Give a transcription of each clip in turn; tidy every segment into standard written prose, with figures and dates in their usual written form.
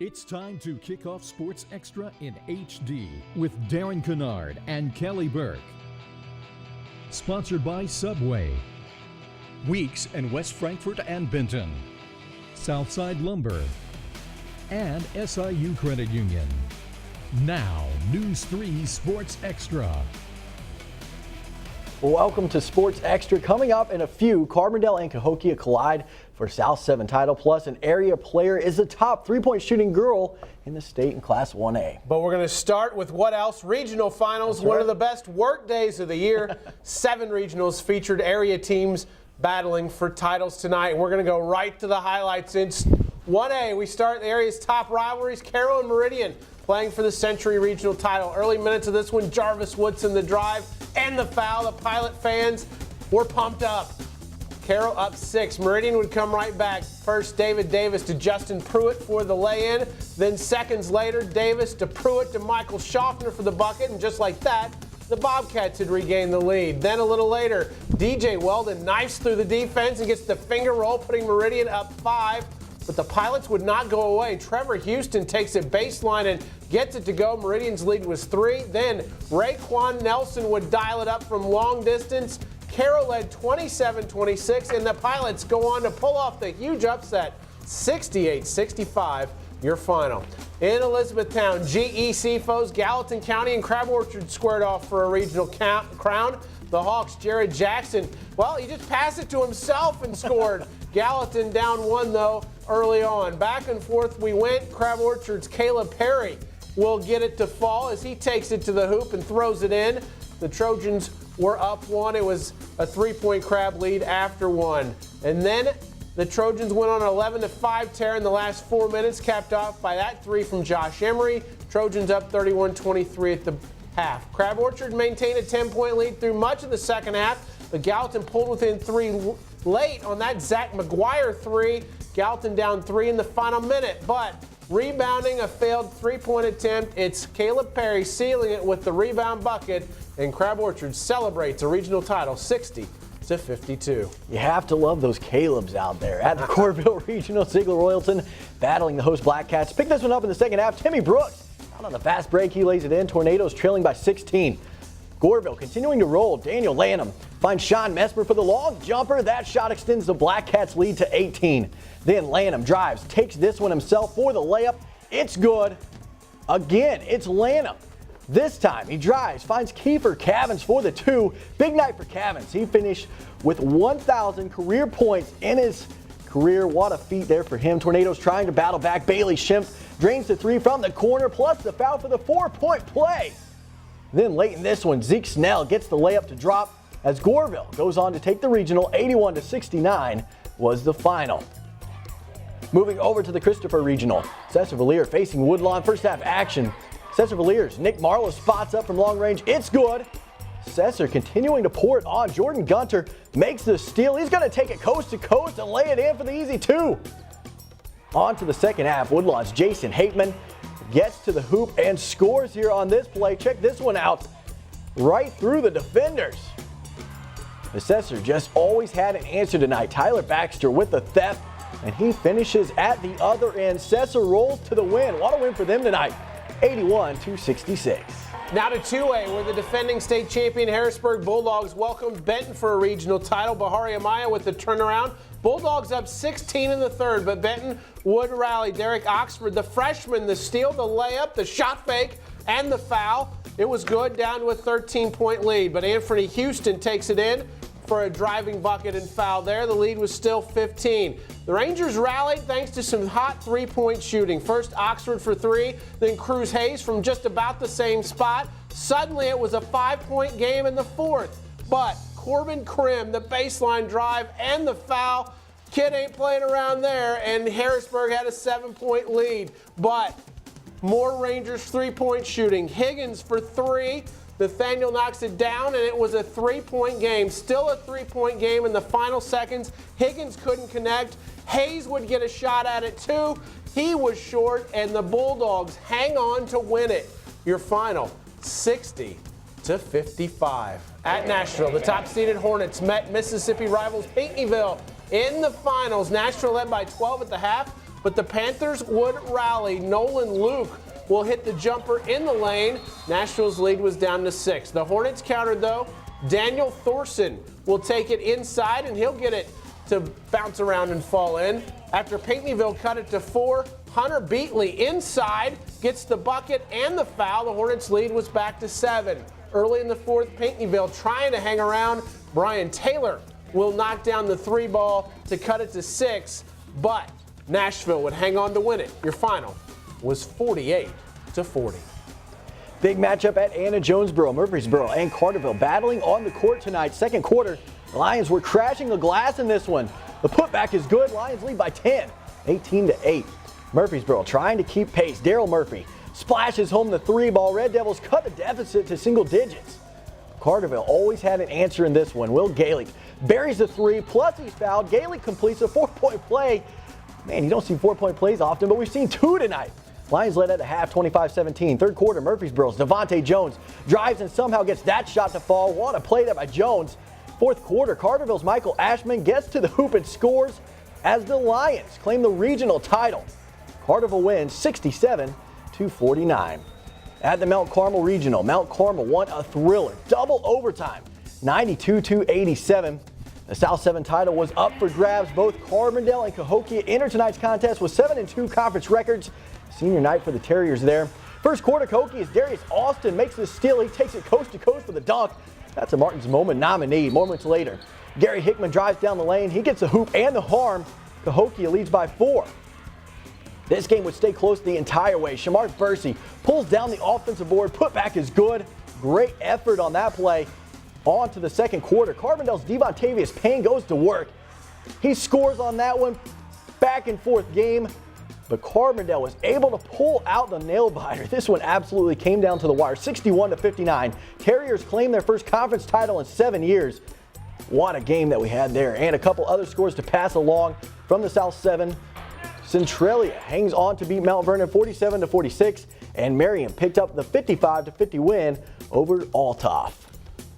It's time to kick off Sports Extra in HD with Darren Kennard and Kelly Burke. Sponsored by Subway, Weeks in West Frankfort and Benton, Southside Lumber, and SIU Credit Union. Now, News 3 Sports Extra. Welcome to Sports Extra. Coming up in a few, Carbondale and Cahokia collide for South 7 title, plus an area player is the top three-point shooting girl in the state in Class 1A. But we're going to start with what else? Regional finals, one of the best work days of the year. 7 regionals featured area teams battling for titles tonight. And we're going to go right to the highlights. In 1A, we start the area's top rivalries, Carroll and Meridian, playing for the Century Regional title. Early minutes of this one, Jarvis Woodson the drive and the foul. The Pilot fans were pumped up. Carroll up 6. Meridian would come right back. First, David Davis to Justin Pruitt for the lay-in. Then seconds later, Davis to Pruitt to Michael Schaffner for the bucket. And just like that, the Bobcats had regained the lead. Then a little later, DJ Weldon knifes through the defense and gets the finger roll, putting Meridian up 5. But the Pilots would not go away. Trevor Houston takes it baseline and gets it to go. Meridian's lead was 3. Then Raekwon Nelson would dial it up from long distance. Carroll led 27-26, and the Pilots go on to pull off the huge upset, 68-65, your final. In Elizabethtown, GEC foes Gallatin County and Crab Orchard squared off for a regional crown. The Hawks' Jared Jackson, well, he just passed it to himself and scored. Gallatin down 1, though, early on. Back and forth we went. Crab Orchard's Caleb Perry will get it to fall as he takes it to the hoop and throws it in. The Trojans were up 1. It was a 3-point Crab lead after 1. And then the Trojans went on an 11-5 tear in the last 4 minutes, capped off by that 3 from Josh Emery. Trojans up 31-23 at the half. Crab Orchard maintained a 10-point lead through much of the second half, but Gallatin pulled within 3 late on that Zach McGuire 3. Gallatin down 3 in the final minute, but rebounding a failed 3-point attempt, it's Caleb Perry sealing it with the rebound bucket, and Crab Orchard celebrates a regional title 60-52. You have to love those Calebs out there. At the Goreville Regional, Sigler Royalton battling the host Black Cats. Pick this one up in the second half. Timmy Brooks out on the fast break. He lays it in. Tornadoes trailing by 16. Goreville continuing to roll. Daniel Lanham finds Sean Mesmer for the long jumper. That shot extends the Black Cats' lead to 18. Then Lanham drives, takes this one himself for the layup. It's good. Again, it's Lanham. This time he drives, finds Kiefer Cavins for the 2. Big night for Cavins. He finished with 1,000 career points in his career. What a feat there for him. Tornadoes trying to battle back. Bailey Schimpf drains the 3 from the corner, plus the foul for the 4-point play. Then late in this one, Zeke Snell gets the layup to drop as Goreville goes on to take the regional. 81-69 was the final. Moving over to the Christopher Regional, Cesar Villiers facing Woodlawn. First half action. Cesar Villiers, Nick Marlowe spots up from long range. It's good. Cesar continuing to pour it on. Jordan Gunter makes the steal. He's going to take it coast to coast and lay it in for the easy 2. On to the second half. Woodlawn's Jason Hateman gets to the hoop and scores here on this play. Check this one out. Right through the defenders. The Cesar just always had an answer tonight. Tyler Baxter with the theft, and he finishes at the other end. Cesar rolls to the win. What a win for them tonight. 81-66. Now to 2A, where the defending state champion Harrisburg Bulldogs welcomed Benton for a regional title. Bahari Amaya with the turnaround. Bulldogs up 16 in the third, but Benton would rally. Derek Oxford, the freshman, the steal, the layup, the shot fake, and the foul. It was good, down to a 13-point lead, but Anthony Houston takes it in for a driving bucket and foul there. The lead was still 15. The Rangers rallied thanks to some hot 3-point shooting. First Oxford for 3, then Cruz Hayes from just about the same spot. Suddenly it was a 5-point game in the fourth. But Corbin Krim, the baseline drive and the foul. Kid ain't playing around there, and Harrisburg had a 7-point lead. But more Rangers 3-point shooting. Higgins for 3. Nathaniel knocks it down, and it was a 3-point game. Still a 3-point game in the final seconds. Higgins couldn't connect. Hayes would get a shot at it too. He was short, and the Bulldogs hang on to win it. Your final, 60-55. At Nashville, the top-seeded Hornets met Mississippi rivals Pinckneyville in the finals. Nashville led by 12 at the half. but the Panthers would rally. Nolan Luke will hit the jumper in the lane. Nashville's lead was down to 6. The Hornets countered, though. Daniel Thorson will take it inside, and he'll get it to bounce around and fall in. After Pinckneyville cut it to 4, Hunter Beatley inside gets the bucket and the foul. The Hornets' lead was back to 7. Early in the 4th, Pinckneyville trying to hang around. Brian Taylor will knock down the 3 ball to cut it to 6, but Nashville would hang on to win it. Your final was 48-40. Big matchup at Anna Jonesboro, Murphysboro, and Carville battling on the court tonight. Second quarter, the Lions were crashing the glass in this one. The putback is good. Lions lead by 10, 18-8. Murphysboro trying to keep pace. Daryl Murphy splashes home the 3 ball. Red Devils cut the deficit to single digits. Carville always had an answer in this one. Will Gaelic buries the 3, plus he's fouled. Gaelic completes a 4-point play. Man, you don't see 4-point plays often, but we've seen 2 tonight. Lions led at the half, 25-17. Third quarter, Murphysboro's Devontae Jones drives and somehow gets that shot to fall. What a play there by Jones. Fourth quarter, Carterville's Michael Ashman gets to the hoop and scores as the Lions claim the regional title. Carterville wins 67-49. At the Mount Carmel Regional, Mount Carmel won a thriller, double overtime, 92-87. The South 7 title was up for grabs. Both Carbondale and Cahokia enter tonight's contest with 7-2 conference records. Senior night for the Terriers there. First quarter, Cahokia's Darius Austin makes the steal. He takes it coast to coast for the dunk. That's a Martin's Moment nominee. Moments later, Gary Hickman drives down the lane. He gets the hoop and the harm. Cahokia leads by 4. This game would stay close the entire way. Shamar Bursey pulls down the offensive board. Putback is good. Great effort on that play. On to the second quarter. Carbondale's Devontavius Payne goes to work. He scores on that one. Back and forth game. But Carbondale was able to pull out the nail biter. This one absolutely came down to the wire. 61-59. Terriers claim their first conference title in 7 years. What a game that we had there. And a couple other scores to pass along from the South 7. Centralia hangs on to beat Mount Vernon 47-46, and Meridian picked up the 55-50 win over Althoff.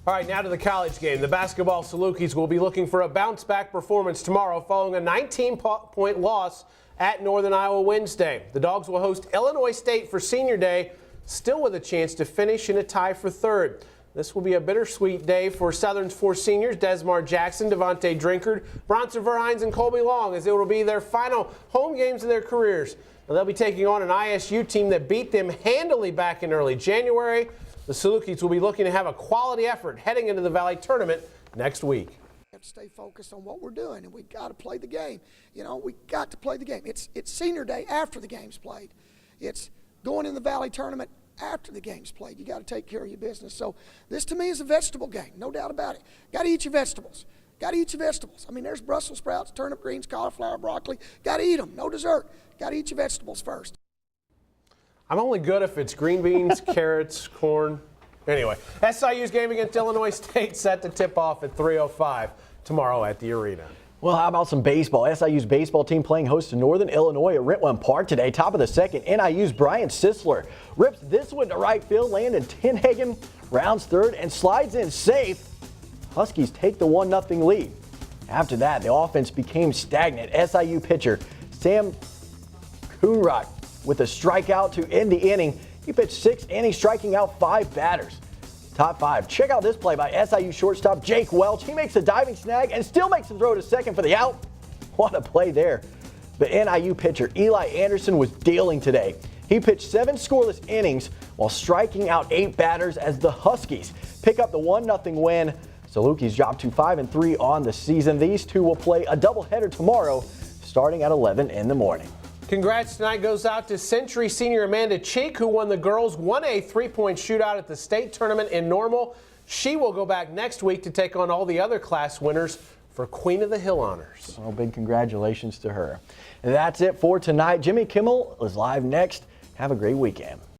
All right, now to the college game. The basketball Salukis will be looking for a bounce-back performance tomorrow following a 19-point loss at Northern Iowa Wednesday. The Dogs will host Illinois State for Senior Day, still with a chance to finish in a tie for 3rd. This will be a bittersweet day for Southern's 4 seniors, Desmar Jackson, Devontae Drinkard, Bronson Verhines, and Colby Long, as it will be their final home games of their careers. Now, they'll be taking on an ISU team that beat them handily back in early January. The Salukis will be looking to have a quality effort heading into the Valley Tournament next week. We have to stay focused on what we're doing, and we got to play the game. You know, we got to play the game. It's Senior Day after the game's played. It's going in the Valley Tournament after the game's played. You got to take care of your business. So this to me is a vegetable game, no doubt about it. Got to eat your vegetables. Got to eat your vegetables. I mean, there's Brussels sprouts, turnip greens, cauliflower, broccoli. Got to eat them. No dessert. Got to eat your vegetables first. I'm only good if it's green beans, carrots, corn. Anyway, SIU's game against Illinois State set to tip off at 3:05 tomorrow at the arena. Well, how about some baseball? SIU's baseball team playing host to Northern Illinois at Rentwan Park today. Top of the second, NIU's Brian Sisler rips this one to right field. Landon Tinhagen rounds third and slides in safe. Huskies take the 1-0 lead. After that, the offense became stagnant. SIU pitcher Sam Coonrock with a strikeout to end the inning. He pitched 6 innings, striking out 5 batters. Top 5. Check out this play by SIU shortstop Jake Welch. He makes a diving snag and still makes a throw to second for the out. What a play there. The NIU pitcher Eli Anderson was dealing today. He pitched 7 scoreless innings while striking out 8 batters as the Huskies pick up the 1-0 win. Salukis drop to 5-3 on the season. These two will play a doubleheader tomorrow starting at 11 in the morning. Congrats tonight goes out to Century senior Amanda Cheek, who won the girls 1A 3-point shootout at the state tournament in Normal. She will go back next week to take on all the other class winners for Queen of the Hill honors. Well, big congratulations to her. And that's it for tonight. Jimmy Kimmel is live next. Have a great weekend.